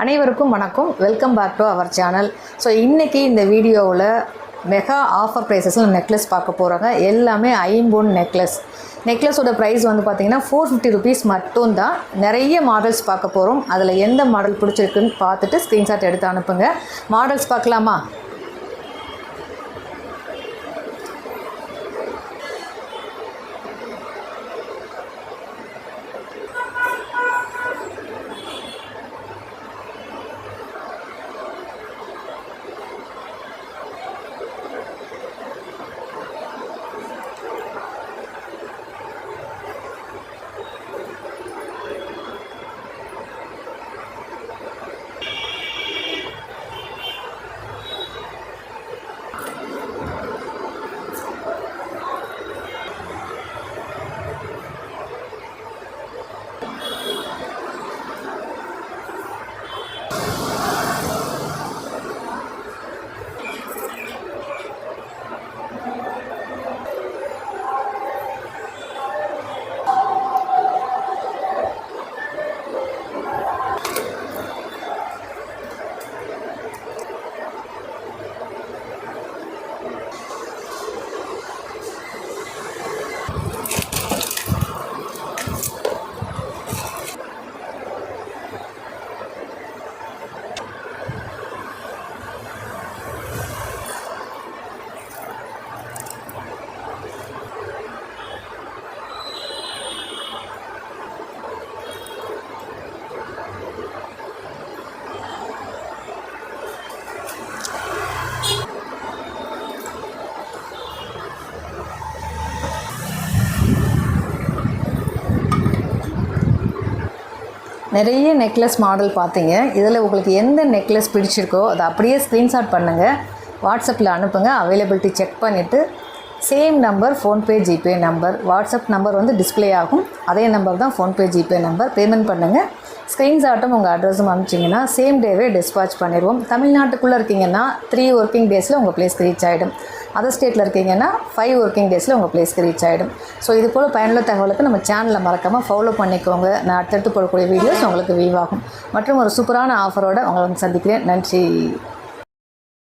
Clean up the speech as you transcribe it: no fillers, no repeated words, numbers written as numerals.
அனைவருக்கும் வணக்கம். Welcome back to our channel. So இன்றைக்கி இந்த வீடியோவில் மெகா ஆஃபர் ப்ரைஸஸில் நெக்லஸ் பார்க்க போகிறாங்க. எல்லாமே ஐம்பொன் நெக்லஸோட ப்ரைஸ் வந்து பார்த்திங்கன்னா 450 ருபீஸ் மட்டும்தான். நிறைய மாடல்ஸ் பார்க்க போகிறோம். அதில் எந்த மாடல் பிடிச்சிருக்குன்னு பார்த்துட்டு ஸ்க்ரீன்ஷாட் எடுத்து அனுப்புங்க. மாடல்ஸ் பார்க்கலாமா? நிறைய நெக்லஸ் மாடல் பார்த்தீங்க. இதில் உங்களுக்கு எந்த நெக்லஸ் பிடிச்சிருக்கோ அதை அப்படியே ஸ்க்ரீன்ஷாட் பண்ணுங்கள், வாட்ஸ்அப்பில் அனுப்புங்க. அவைலபிலிட்டி செக் பண்ணிவிட்டு same number PhonePe GPay number, WhatsApp number வந்து டிஸ்பிளே ஆகும். அதே நம்பர் தான் ஃபோன்பே ஜிபே நம்பர். பேமெண்ட் பண்ணுங்கள். ஸ்க்ரீன்ஷாட்டும் உங்கள் அட்ரஸும் அனுப்பிச்சிங்கன்னா சேம் டேவே டிஸ்பாச் பண்ணிடுவோம். தமிழ்நாட்டுக்குள்ளே இருக்கீங்கன்னா 3 ஒர்க்கிங் டேஸில் உங்கள் பிளேஸ்க்கு ரீச் ஆகிடும். அதர் ஸ்டேட்டில் இருக்கீங்கன்னா 5 ஒர்க்கிங் டேஸில் உங்கள் பிளேஸ்க்கு ரீச் ஆகிடும். ஸோ இது போல் பயனுள்ள தகவலுக்கு நம்ம சேனலை மறக்காமல் ஃபாலோ பண்ணிக்கோங்க. நான் அடுத்தடுத்து போடக்கூடிய வீடியோஸ் உங்களுக்கு வியூ ஆகும். மற்றும் ஒரு சூப்பரான ஆஃபரோடு உங்களை வந்து சந்திக்கிறேன். நன்றி.